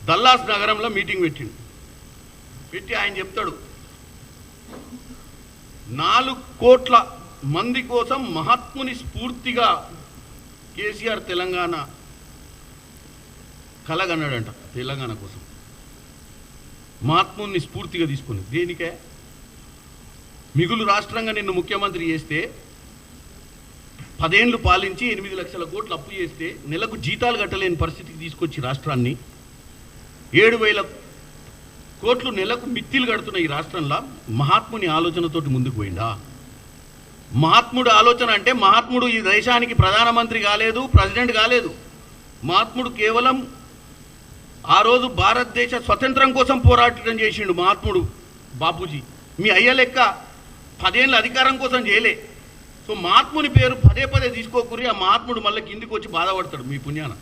దల్లాస్ నగరంలో మీటింగ్ పెట్టి ఆయన చెప్తాడు 4 కోట్ల మంది కోసం మహాత్ముని స్ఫూర్తిగా కేసీఆర్ తెలంగాణ కలగన్నాడంట. తెలంగాణ కోసం మహాత్ముని స్ఫూర్తిగా తీసుకుని దేనికే మిగులు రాష్ట్రంగా నిన్ను ముఖ్యమంత్రి చేస్తే 10 ఏళ్ళు పాలించి 8 లక్షల కోట్లు అప్పు చేస్తే నెలకు జీతాలు కట్టలేని పరిస్థితికి తీసుకొచ్చి రాష్ట్రాన్ని 7,000 కోట్లు నెలకు మిత్తిలు కడుతున్న ఈ రాష్ట్రంలో మహాత్ముని ఆలోచనతోటి ముందుకు పోయిందా? మహాత్ముడు ఆలోచన అంటే మహాత్ముడు ఈ దేశానికి ప్రధానమంత్రి కాలేదు, ప్రెసిడెంట్ కాలేదు. మహాత్ముడు కేవలం ఆ రోజు భారతదేశ స్వతంత్రం కోసం పోరాటం చేసిండు మహాత్ముడు బాపూజీ. మీ అయ్య లెక్క 10 ఏళ్ళ అధికారం కోసం చేయలే. సో మహాత్ముని పేరు పదే తీసుకోకూరి ఆ మహాత్ముడు మళ్ళీ కిందికి వచ్చి బాధపడతాడు మీ పుణ్యాన.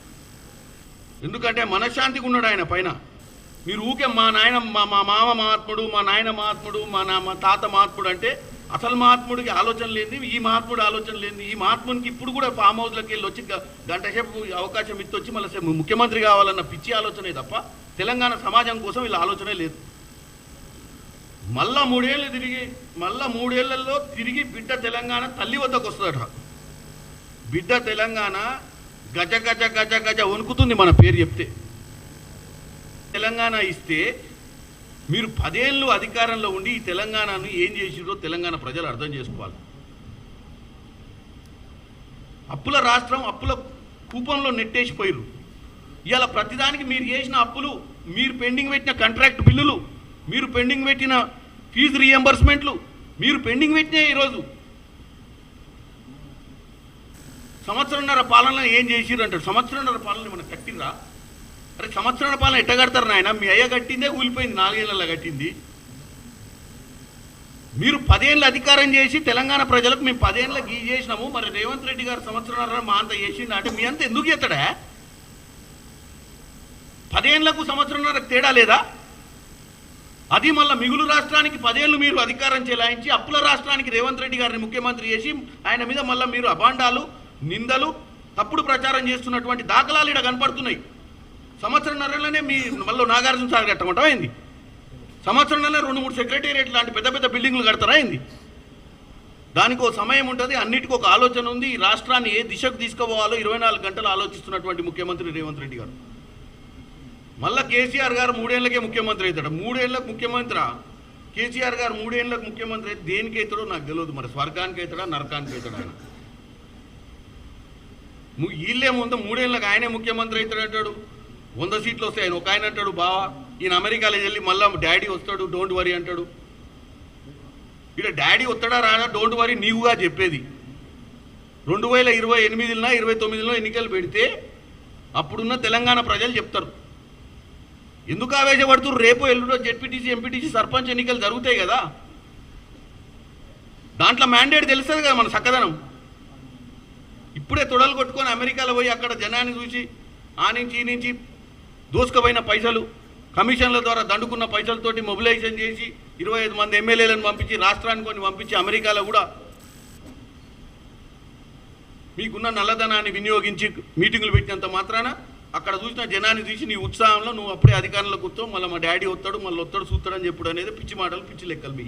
ఎందుకంటే మనశ్శాంతిగా ఉన్నాడు ఆయన పైన. మీరు ఊకే మా నాయన మా మామ మహాత్ముడు, మా నాయన మహాత్ముడు, మా తాత మహాత్ముడు అంటే అసలు మహాత్ముడికి ఆలోచన లేని, ఈ మహాత్ముడు ఆలోచన లేని, ఈ మహాత్మునికి ఇప్పుడు కూడా ఫామ్ హౌస్లోకి వెళ్ళి వచ్చి గంట సేపు అవకాశం ఇచ్చొచ్చి మళ్ళీ ముఖ్యమంత్రి కావాలన్న పిచ్చి ఆలోచనే తప్ప తెలంగాణ సమాజం కోసం వీళ్ళ ఆలోచనే లేదు. మళ్ళా 3 ఏళ్లలో తిరిగి బిడ్డ తెలంగాణ తల్లి వద్దకు వస్తుందట. బిడ్డ తెలంగాణ గజ గజ గజ గజ వణుకుతుంది మన పేరు చెప్తే. తెలంగాణ ఇస్తే మీరు 10 ఏళ్ళు అధికారంలో ఉండి ఈ తెలంగాణను ఏం చేసిరో తెలంగాణ ప్రజలు అర్థం చేసుకోవాలి. అప్పుల రాష్ట్రం, అప్పుల కూపంలో నెట్టేసిపోయారు. ఇవాళ ప్రతిదానికి మీరు చేసిన అప్పులు, మీరు పెండింగ్ పెట్టిన కాంట్రాక్ట్ బిల్లులు, మీరు పెండింగ్ పెట్టిన ఫీజు రీఎంబర్స్మెంట్లు, మీరు పెండింగ్ పెట్టిన ఈరోజు సంవత్సరంన్నర పాలన ఏం చేసిర్రు అంటారు. సంవత్సరంన్నర పాలన మనం కట్టిర్రా? అరే సంవత్సరాల పాలన ఎట్ట కడతారు నాయన? మీ అయ్య కట్టిందే కూలిపోయింది, 4 ఏళ్ళలో కట్టింది. మీరు 10 ఏళ్ళు అధికారం చేసి తెలంగాణ ప్రజలకు మేము 10 ఏళ్ళకి చేసినాము, మరి రేవంత్ రెడ్డి గారు సంవత్సరాల మా అంత చేసిండు అంటే మీ అంత ఎందుకు చేస్తాడా? 10 ఏళ్లకు సంవత్సరంన్నరకు తేడా లేదా? అది మళ్ళీ మిగులు రాష్ట్రానికి 10 ఏళ్ళు మీరు అధికారం చెలాయించి అప్పుల రాష్ట్రానికి రేవంత్ రెడ్డి గారిని ముఖ్యమంత్రి చేసి ఆయన మీద మళ్ళీ మీరు అభాండాలు, నిందలు, తప్పుడు ప్రచారం చేస్తున్నటువంటి దాఖలాలు ఇక్కడ కనపడుతున్నాయి. సంవత్సరంన్నరలోనే మీ మళ్ళీ నాగార్జున సాగర్ కట్టమంటావా ఏంది? సంవత్సరంలోనే 2-3 సెక్రటేరియట్ లాంటి పెద్ద బిల్డింగ్లు కడతారా ఏంది? దానికి ఒక సమయం ఉంటుంది, అన్నిటికీ ఒక ఆలోచన ఉంది. ఈ రాష్ట్రాన్ని ఏ దిశకు తీసుకుపోవాలో 24 గంటలు ఆలోచిస్తున్నటువంటి ముఖ్యమంత్రి రేవంత్ రెడ్డి గారు. మళ్ళీ కేసీఆర్ గారు 3 ఏళ్ళకే ముఖ్యమంత్రి అవుతాడు. 3 ఏళ్ళకు ముఖ్యమంత్రి కేసీఆర్ గారు 3 ఏళ్ళకు ముఖ్యమంత్రి అయితే దేనికి అవుతాడో నాకు తెలియదు. మరి స్వర్గానికి అవుతాడా, నరకానికి అవుతాడా? ఆయన వీళ్ళే ముందు 3 ఏళ్ళకి ఆయనే ముఖ్యమంత్రి అవుతాడు అంటాడు. 100 సీట్లు వస్తాయి. ఆయన ఒక ఆయన అంటాడు బావా ఈయన అమెరికాలో వెళ్ళి మళ్ళీ డాడీ వస్తాడు, డోంట్ వరీ అంటాడు. ఇక్కడ డాడీ వస్తాడా రాడా డోంట్ వరీ నీవుగా చెప్పేది. 2028లో 29లో ఎన్నికలు పెడితే అప్పుడున్న తెలంగాణ ప్రజలు చెప్తారు. ఎందుకు ఆవేశపడుతున్నారు? రేపు ఎల్లుండో జెడ్పీటీసీ, ఎంపీటీసీ, సర్పంచ్ ఎన్నికలు జరుగుతాయి కదా, దాంట్లో మ్యాండేట్ తెలుస్తుంది కదా మన చక్కదనం. ఇప్పుడే తొడలు కొట్టుకొని అమెరికాలో పోయి అక్కడ జనాన్ని చూసి ఆ నుంచి ఈ నుంచి దోసుకుపోయిన పైసలు, కమిషన్ల ద్వారా దండుకున్న పైసలతోటి మొబిలైజేషన్ చేసి 25 మంది ఎమ్మెల్యేలను పంపించి రాష్ట్రానికి కొన్ని పంపించి అమెరికాలో కూడా మీకున్న నల్లధనాన్ని వినియోగించి మీటింగులు పెట్టినంత మాత్రాన అక్కడ చూసిన జనాన్ని చూసి నీ ఉత్సాహంలో నువ్వు అప్పుడే అధికారంలో కూర్చో మళ్ళీ మా డాడీ వస్తాడు, మళ్ళీ వస్తాడు చూస్తాడని చెప్పుడు అనేది పిచ్చి మాటలు, పిచ్చి లెక్కలు.